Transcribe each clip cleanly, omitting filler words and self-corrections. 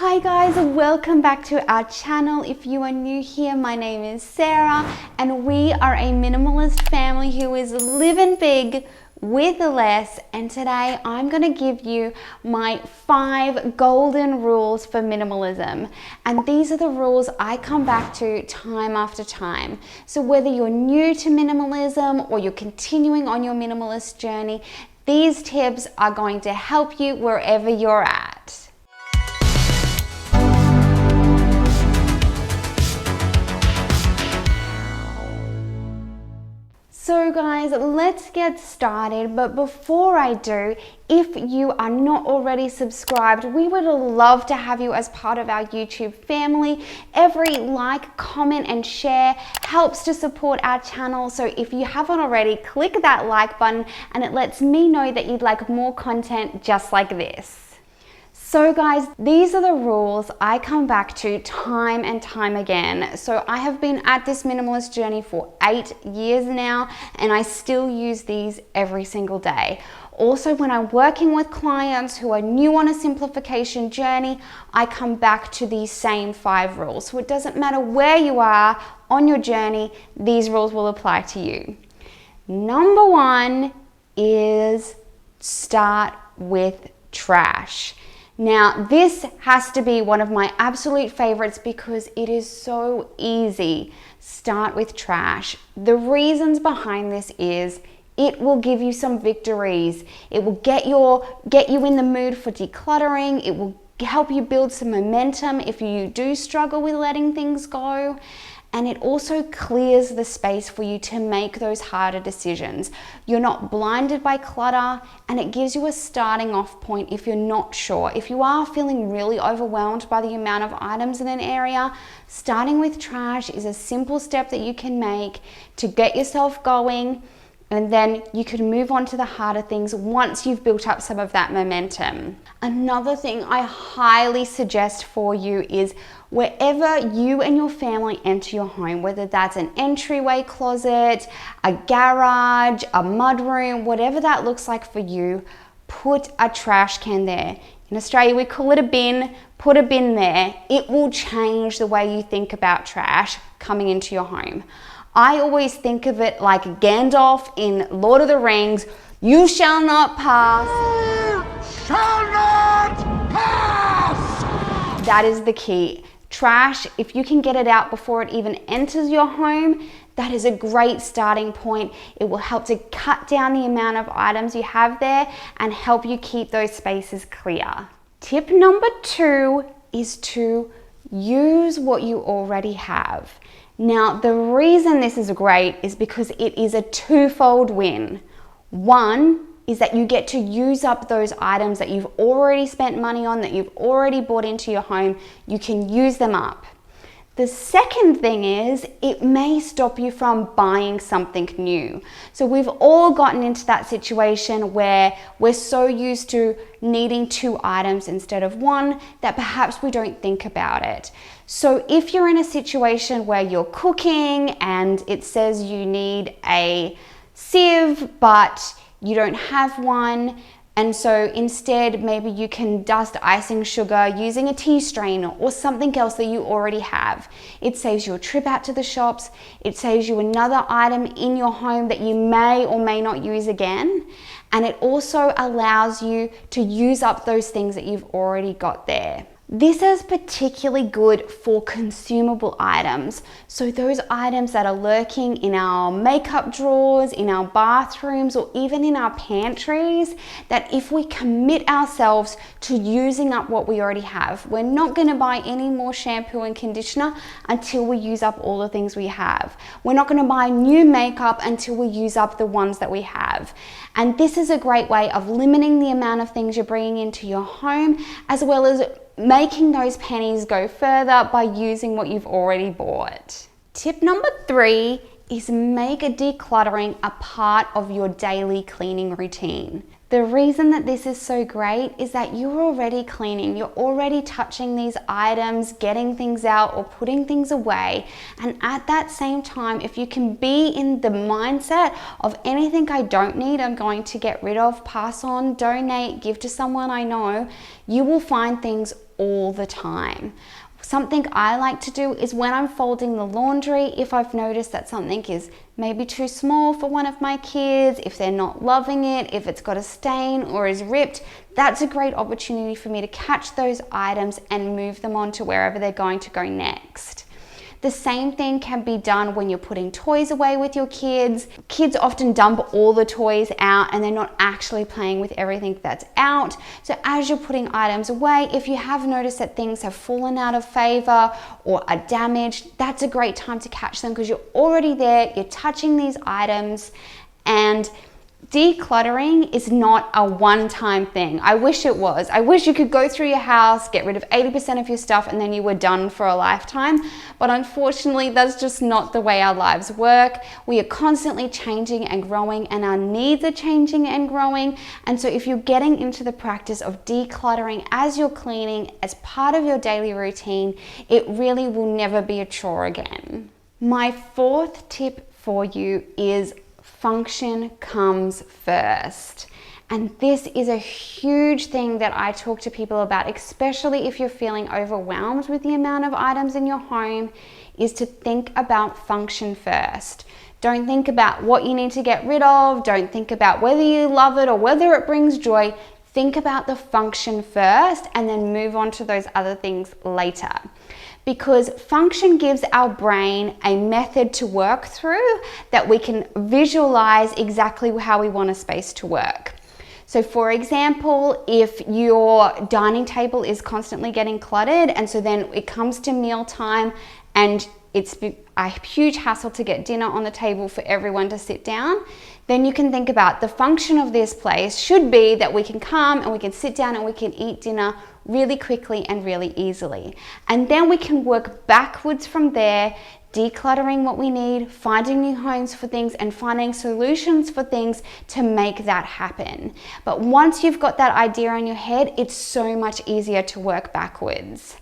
Hi guys, welcome back to our channel. If you are new here, my name is Sarah and we are a minimalist family who is living big with less, and today I'm going to give you my 5 golden rules for minimalism, and these are the rules I come back to time after time. So whether you're new to minimalism or you're continuing on your minimalist journey, these tips are going to help you wherever you're at. So guys, let's get started, but before I do, if you are not already subscribed, we would love to have you as part of our YouTube family. Every like, comment and share helps to support our channel, so if you haven't already, click that like button and it lets me know that you'd like more content just like this. So guys, these are the rules I come back to time and time again. So I have been at this minimalist journey for 8 years now, and I still use these every single day. Also, when I'm working with clients who are new on a simplification journey, I come back to these same 5 rules. So it doesn't matter where you are on your journey, these rules will apply to you. Number 1 is start with trash. Now, this has to be one of my absolute favorites because it is so easy. Start with trash. The reasons behind this is it will give you some victories. It will get you in the mood for decluttering. It will help you build some momentum if you do struggle with letting things go. And it also clears the space for you to make those harder decisions. You're not blinded by clutter, and it gives you a starting off point if you're not sure. If you are feeling really overwhelmed by the amount of items in an area, starting with trash is a simple step that you can make to get yourself going, and then you can move on to the harder things once you've built up some of that momentum. Another thing I highly suggest for you is wherever you and your family enter your home, whether that's an entryway closet, a garage, a mudroom, whatever that looks like for you, put a trash can there. In Australia, we call it a bin. Put a bin there. It will change the way you think about trash coming into your home. I always think of it like Gandalf in Lord of the Rings. You shall not pass. You shall not pass! That is the key. Trash, if you can get it out before it even enters your home, that is a great starting point. It will help to cut down the amount of items you have there and help you keep those spaces clear. Tip number 2 is to use what you already have. Now, the reason this is great is because it is a twofold win. One is that you get to use up those items that you've already spent money on, that you've already bought into your home. You can use them up. The second thing is it may stop you from buying something new. So we've all gotten into that situation where we're so used to needing 2 items instead of 1 that perhaps we don't think about it. So if you're in a situation where you're cooking and it says you need a sieve but you don't have one, and so instead maybe you can dust icing sugar using a tea strainer or something else that you already have. It saves you a trip out to the shops. It saves you another item in your home that you may or may not use again. And it also allows you to use up those things that you've already got there. This is particularly good for consumable items. So those items that are lurking in our makeup drawers, in our bathrooms, or even in our pantries, that if we commit ourselves to using up what we already have, we're not going to buy any more shampoo and conditioner until we use up all the things we have. We're not going to buy new makeup until we use up the ones that we have. And this is a great way of limiting the amount of things you're bringing into your home, as well as making those pennies go further by using what you've already bought. Tip number 3 is make decluttering a part of your daily cleaning routine. The reason that this is so great is that you're already cleaning, you're already touching these items, getting things out or putting things away. And at that same time, if you can be in the mindset of anything I don't need, I'm going to get rid of, pass on, donate, give to someone I know, you will find things all the time. Something I like to do is when I'm folding the laundry, if I've noticed that something is maybe too small for one of my kids, if they're not loving it, if it's got a stain or is ripped, that's a great opportunity for me to catch those items and move them on to wherever they're going to go next. The same thing can be done when you're putting toys away with your kids. Kids often dump all the toys out and they're not actually playing with everything that's out. So as you're putting items away, if you have noticed that things have fallen out of favor or are damaged, that's a great time to catch them because you're already there, you're touching these items. And decluttering is not a one-time thing. I wish it was. I wish you could go through your house, get rid of 80% of your stuff, and then you were done for a lifetime. But unfortunately, that's just not the way our lives work. We are constantly changing and growing, and our needs are changing and growing. And so if you're getting into the practice of decluttering as you're cleaning, as part of your daily routine, it really will never be a chore again. My fourth tip for you is function comes first. And this is a huge thing that I talk to people about, especially if you're feeling overwhelmed with the amount of items in your home, is to think about function first. Don't think about what you need to get rid of. Don't think about whether you love it or whether it brings joy. Think about the function first and then move on to those other things later. Because function gives our brain a method to work through that we can visualize exactly how we want a space to work. So for example, if your dining table is constantly getting cluttered and so then it comes to mealtime and it's a huge hassle to get dinner on the table for everyone to sit down, then you can think about the function of this place should be that we can come and we can sit down and we can eat dinner really quickly and really easily. And then we can work backwards from there, decluttering what we need, finding new homes for things and finding solutions for things to make that happen. But once you've got that idea in your head, it's so much easier to work backwards.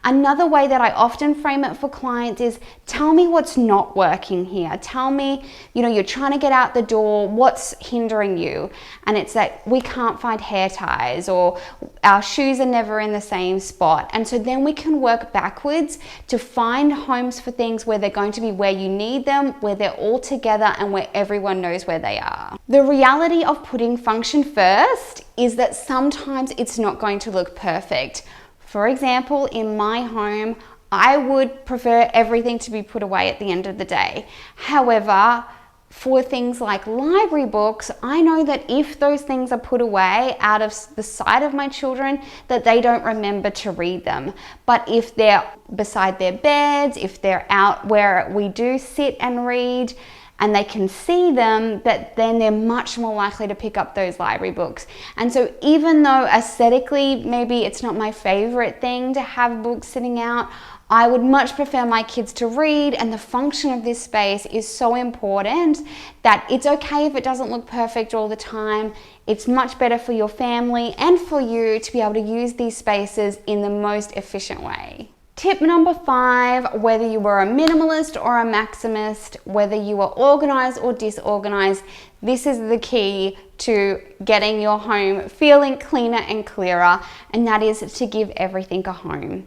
Another way that I often frame it for clients is, tell me what's not working here. Tell me, you're trying to get out the door, what's hindering you? And it's that we can't find hair ties or our shoes are never in the same spot. And so then we can work backwards to find homes for things where they're going to be where you need them, where they're all together and where everyone knows where they are. The reality of putting function first is that sometimes it's not going to look perfect. For example, in my home, I would prefer everything to be put away at the end of the day. However, for things like library books, I know that if those things are put away out of the sight of my children, that they don't remember to read them. But if they're beside their beds, if they're out where we do sit and read, and they can see them, that then they're much more likely to pick up those library books. And so even though aesthetically, maybe it's not my favorite thing to have books sitting out, I would much prefer my kids to read, and the function of this space is so important that it's okay if it doesn't look perfect all the time. It's much better for your family and for you to be able to use these spaces in the most efficient way. Tip number 5, whether you are a minimalist or a maximist, whether you are organized or disorganized, this is the key to getting your home feeling cleaner and clearer, and that is to give everything a home.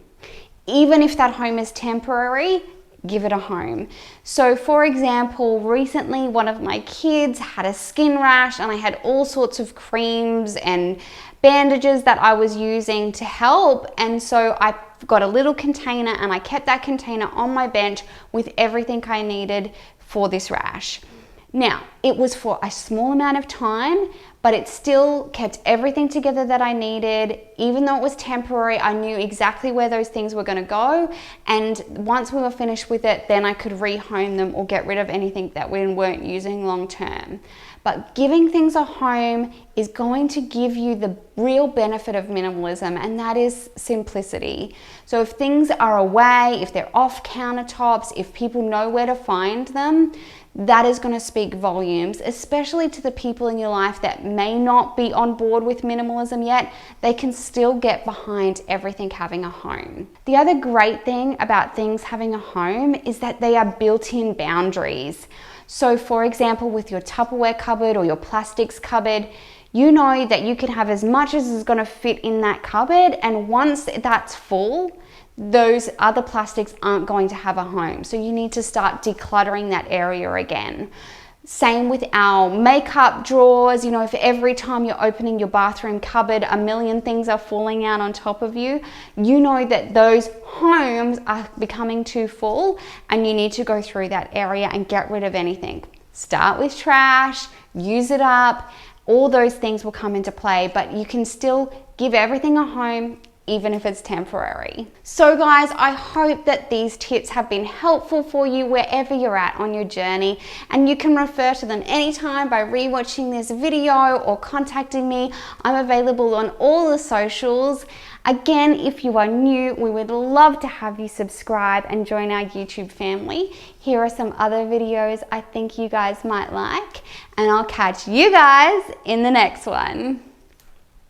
Even if that home is temporary, give it a home. So for example, recently one of my kids had a skin rash and I had all sorts of creams and bandages that I was using to help, and so I got a little container and I kept that container on my bench with everything I needed for this rash. Now, it was for a small amount of time, but it still kept everything together that I needed. Even though it was temporary, I knew exactly where those things were going to go, and once we were finished with it, then I could rehome them or get rid of anything that we weren't using long term. But giving things a home is going to give you the real benefit of minimalism, and that is simplicity. So if things are away, if they're off countertops, if people know where to find them, that is going to speak volumes, especially to the people in your life that may not be on board with minimalism yet. They can still get behind everything having a home. The other great thing about things having a home is that they are built-in boundaries. So for example, with your Tupperware cupboard or your plastics cupboard, You know that you can have as much as is going to fit in that cupboard, and once that's full, those other plastics aren't going to have a home. So you need to start decluttering that area again. Same with our makeup drawers. You know, if every time you're opening your bathroom cupboard, a million things are falling out on top of you, you know that those homes are becoming too full and you need to go through that area and get rid of anything. Start with trash, use it up. All those things will come into play, but you can still give everything a home, even if it's temporary. So guys, I hope that these tips have been helpful for you wherever you're at on your journey, and you can refer to them anytime by rewatching this video or contacting me. I'm available on all the socials. Again, if you are new, we would love to have you subscribe and join our YouTube family. Here are some other videos I think you guys might like, and I'll catch you guys in the next one.